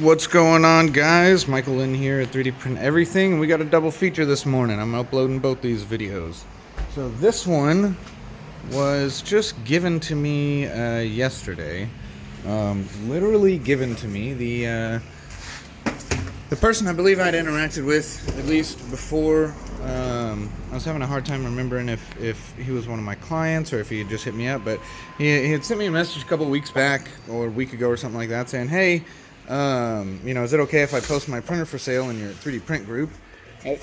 What's going on, guys? Michael in here at 3D Print Everything, and we got a double feature this morning. I'm uploading both these videos. So this one was just given to me yesterday. Literally given to me. The person I believe I'd interacted with, at least before, I was having a hard time remembering if he was one of my clients or if he had just hit me up, but he had sent me a message a couple weeks back or a week ago or something like that saying, hey, is it okay if I post my printer for sale in your 3D print group? I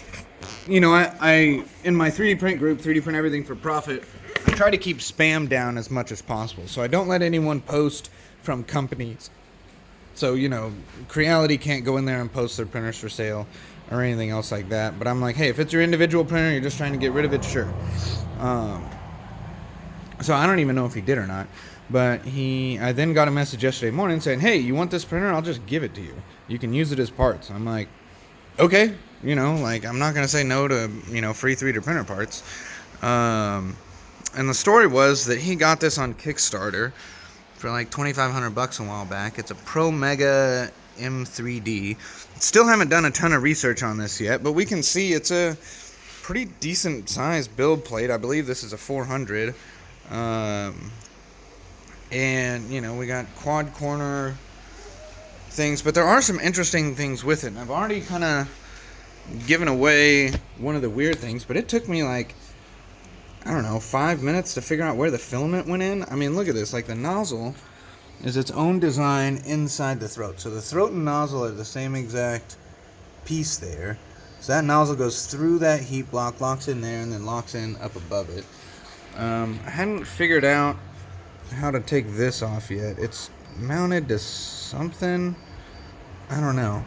in my 3D print group, 3D Print Everything for Profit, I try to keep spam down as much as possible. So I don't let anyone post from companies. So, Creality can't go in there and post their printers for sale or anything else like that. But I'm like, hey, if it's your individual printer, you're just trying to get rid of it, sure. So I don't even know if he did or not. But I then got a message yesterday morning saying, hey, you want this printer? I'll just give it to you. You can use it as parts. I'm like, okay. I'm not going to say no to, free 3D printer parts. And the story was that he got this on Kickstarter for like $2,500 a while back. It's a ProMega M3D. Still haven't done a ton of research on this yet, but we can see it's a pretty decent sized build plate. I believe this is a 400. And we got quad corner things, but there are some interesting things with it. And I've already kind of given away one of the weird things, but it took me 5 minutes to figure out where the filament went in. I mean, look at this. Like, the nozzle is its own design inside the throat. So the throat and nozzle are the same exact piece there. So that nozzle goes through that heat block, locks in there, and then locks in up above it. I hadn't figured out how to take this off yet. It's mounted to something. I don't know.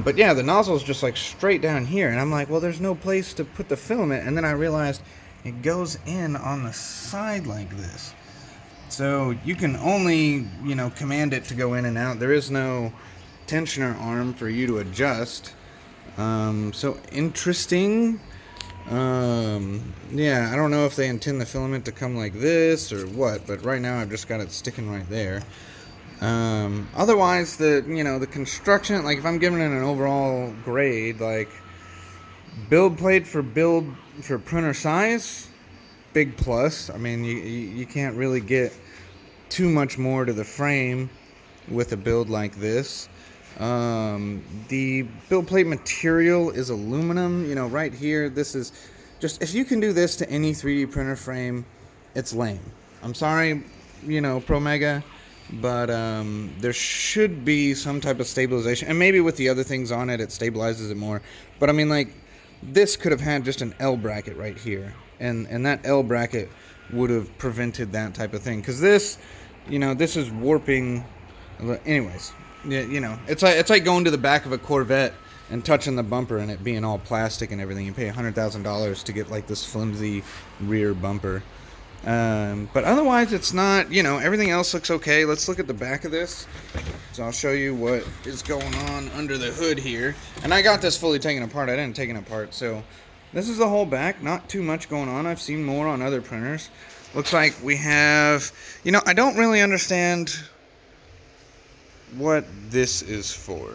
But yeah, the nozzle is just straight down here. And I'm like, well, there's no place to put the filament. And then I realized it goes in on the side like this. So you can only, command it to go in and out. There is no tensioner arm for you to adjust. So interesting. I don't know if they intend the filament to come like this or what, but right now I've just got it sticking right there. Otherwise, the construction, if I'm giving it an overall grade, build plate for printer size, big plus. I mean, you can't really get too much more to the frame with a build like this. The build plate material is aluminum. Right here, this is just, if you can do this to any 3D printer frame, it's lame. I'm sorry, ProMega, but there should be some type of stabilization, and maybe with the other things on it, it stabilizes it more. But I mean, this could have had just an L bracket right here, and that L bracket would have prevented that type of thing, because this is warping. Anyways, it's like going to the back of a Corvette and touching the bumper and it being all plastic and everything. You pay $100,000 to get this flimsy rear bumper. But otherwise, it's not, everything else looks okay. Let's look at the back of this. So I'll show you what is going on under the hood here. And I got this fully taken apart. I didn't take it apart. So this is the whole back. Not too much going on. I've seen more on other printers. Looks like we have, I don't really understand what this is for.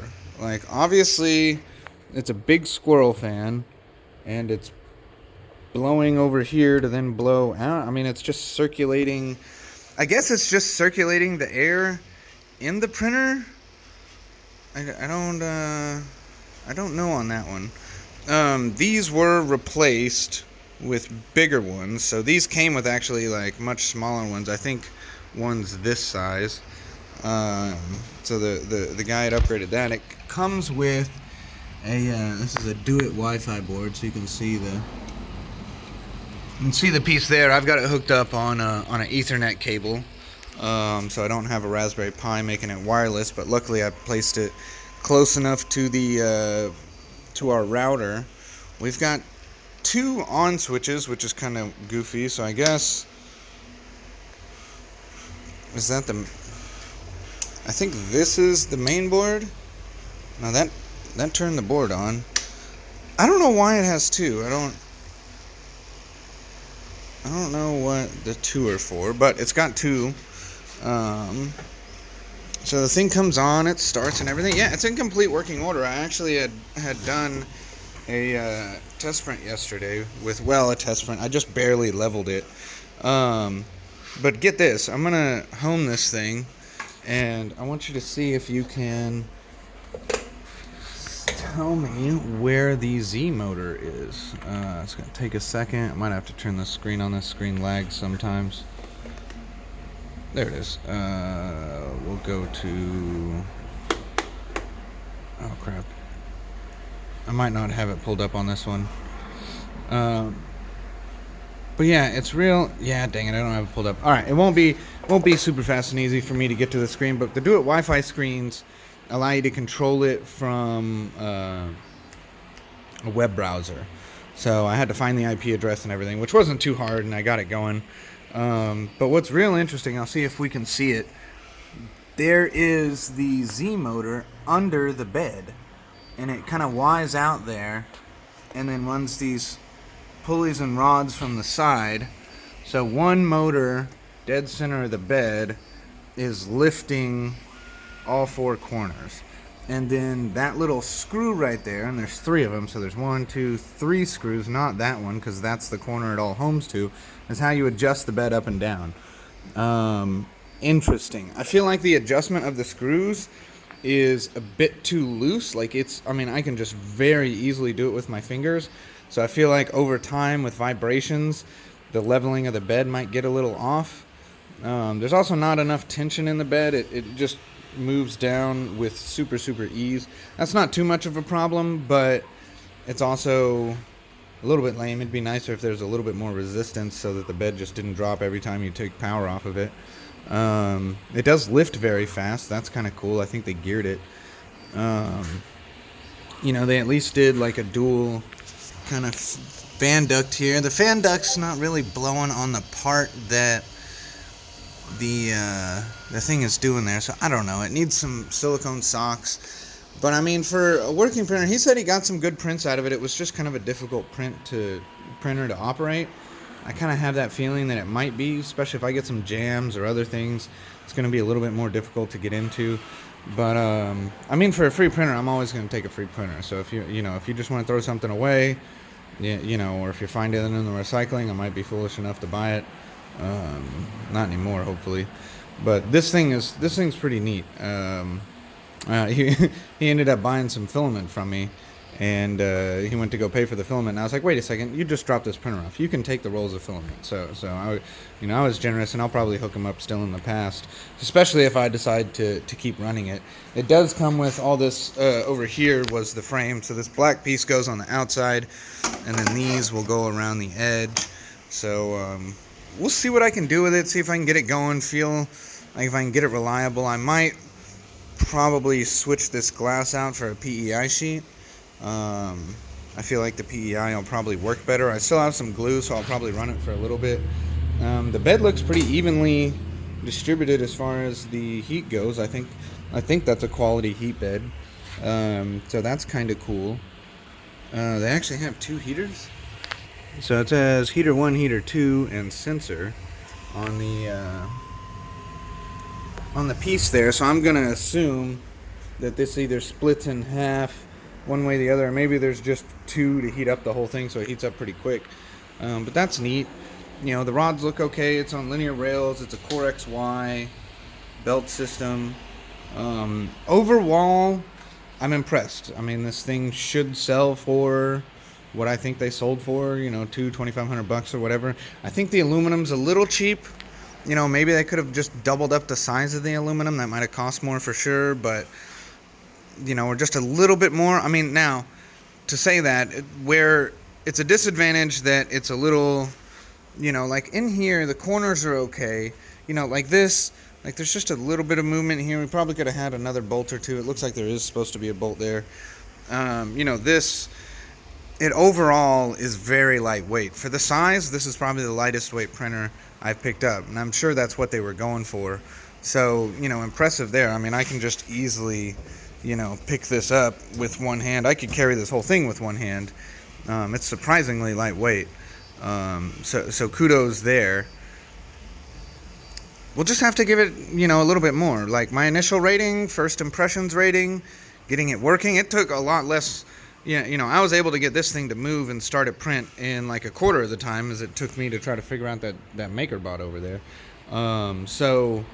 Obviously, it's a big squirrel fan, and it's blowing over here to then blow out. I mean, it's just circulating. I guess it's just circulating the air in the printer. I don't know on that one. These were replaced with bigger ones. So these came with actually much smaller ones. I think one's this size. So the guy had upgraded that. It comes with this is a Do It Wi-Fi board, so you can see the piece there. I've got it hooked up on an Ethernet cable, so I don't have a Raspberry Pi making it wireless. But luckily, I placed it close enough to our router. We've got 2 on switches, which is kind of goofy. So I guess, is that I think this is the main board. Now that turned the board on. I don't know why it has 2. I don't know what the 2 are for, but it's got 2. So the thing comes on, it starts and everything. Yeah, it's in complete working order. I actually had done a test print yesterday with, well, a test print. I just barely leveled it. But get this, I'm going to home this thing, and I want you to see if you can tell me where the Z motor is. It's going to take a second. I might have to turn the screen on. This screen lags sometimes. There it is. We'll go to... Oh, crap. I might not have it pulled up on this one. But yeah, it's real. Yeah, dang it, I don't have it pulled up. All right, it won't be super fast and easy for me to get to the screen, but the Do It Wi-Fi screens allow you to control it from a web browser. So I had to find the IP address and everything, which wasn't too hard, and I got it going. But what's real interesting, I'll see if we can see it. There is the Z motor under the bed, and it kind of Y's out there and then runs these pulleys and rods from the side. So one motor dead center of the bed is lifting all four corners, and then that little screw right there, and there's three of them, so there's 1, 2, 3 screws, not that one because that's the corner it all homes to, is how you adjust the bed up and down. Interesting. I feel like the adjustment of the screws is a bit too loose. Like I can just very easily do it with my fingers. So I feel like over time with vibrations, the leveling of the bed might get a little off. There's also not enough tension in the bed. It just moves down with super ease. That's not too much of a problem, but it's also a little bit lame. It'd be nicer if there's a little bit more resistance so that the bed just didn't drop every time you take power off of it. It does lift very fast. That's kind of cool. I think they geared it. They at least did like a dual kind of fan duct here. The fan duct's not really blowing on the part that the thing is doing there, so I don't know. It needs some silicone socks. But I mean, for a working printer, he said he got some good prints out of it. It was just kind of a difficult printer to operate. I kind of have that feeling that it might be, especially if I get some jams or other things. It's going to be a little bit more difficult to get into. But I mean, for a free printer, I'm always going to take a free printer. So if you just want to throw something away, or if you find it in the recycling, I might be foolish enough to buy it. Not anymore, hopefully. But this thing's pretty neat. He ended up buying some filament from me, and he went to go pay for the filament, and I was like, wait a second, you just dropped this printer off. You can take the rolls of filament. So I was generous, and I'll probably hook him up still in the past, especially if I decide to keep running it. It does come with all this. Over here was the frame, so this black piece goes on the outside, and then these will go around the edge. So we'll see what I can do with it, see if I can get it going, feel like if I can get it reliable. I might probably switch this glass out for a PEI sheet. I feel like the PEI will probably work better. I still have some glue, so I'll probably run it for a little bit. The bed looks pretty evenly distributed as far as the heat goes. I think that's a quality heat bed. So that's kind of cool. They actually have 2 heaters. So it says heater 1, heater 2, and sensor on the piece there. So I'm gonna assume that this either splits in half one way or the other, or maybe there's just 2 to heat up the whole thing, so it heats up pretty quick. But that's neat. The rods look okay. It's on linear rails. It's a Core XY belt system. Overall, I'm impressed. I mean, this thing should sell for what I think they sold for, $2,500 or whatever. I think the aluminum's a little cheap. Maybe they could have just doubled up the size of the aluminum. That might have cost more for sure, but or just a little bit more. I mean, now, to say that, where it's a disadvantage that it's a little, like in here, the corners are okay. Like this, like there's just a little bit of movement here. We probably could have had another bolt or 2. It looks like there is supposed to be a bolt there. This, it overall is very lightweight. For the size, this is probably the lightest weight printer I've picked up, and I'm sure that's what they were going for. So, impressive there. I mean, I can just easily, pick this up with one hand. I could carry this whole thing with one hand. It's surprisingly lightweight. So kudos there. we'll just have to give it, you know, a little bit more. Like my initial rating, first impressions rating, getting it working, it took a lot less. Yeah, you know, I was able to get this thing to move and start at print in like a quarter of the time as it took me to try to figure out that maker bot over there. So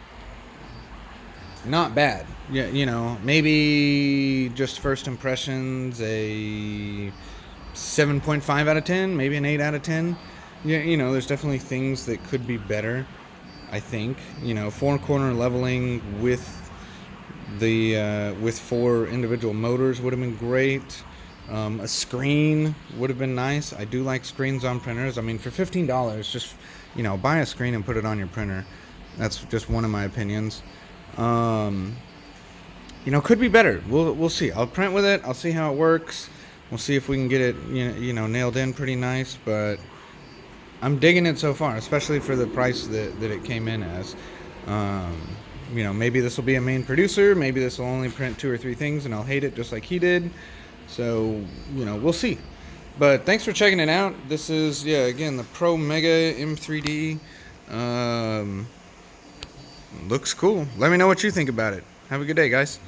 not bad. Yeah, you know, maybe just first impressions a 7.5 out of 10, maybe an 8 out of 10. Yeah, you know, there's definitely things that could be better. I think, you know, 4-corner leveling with 4 individual motors would have been great. A screen would have been nice. I do like screens on printers. I mean, for $15, just, you know, buy a screen and put it on your printer. That's just one of my opinions. You know, could be better. We'll see. I'll print with it. I'll see how it works. We'll see if we can get it, you know, nailed in pretty nice. But I'm digging it so far, especially for the price that it came in as. You know, maybe this will be a main producer. Maybe this will only print 2 or 3 things, and I'll hate it just like he did. So, you know, we'll see. But thanks for checking it out. This is, yeah, again, the ProMega M3D. Looks cool. Let me know what you think about it. Have a good day, guys.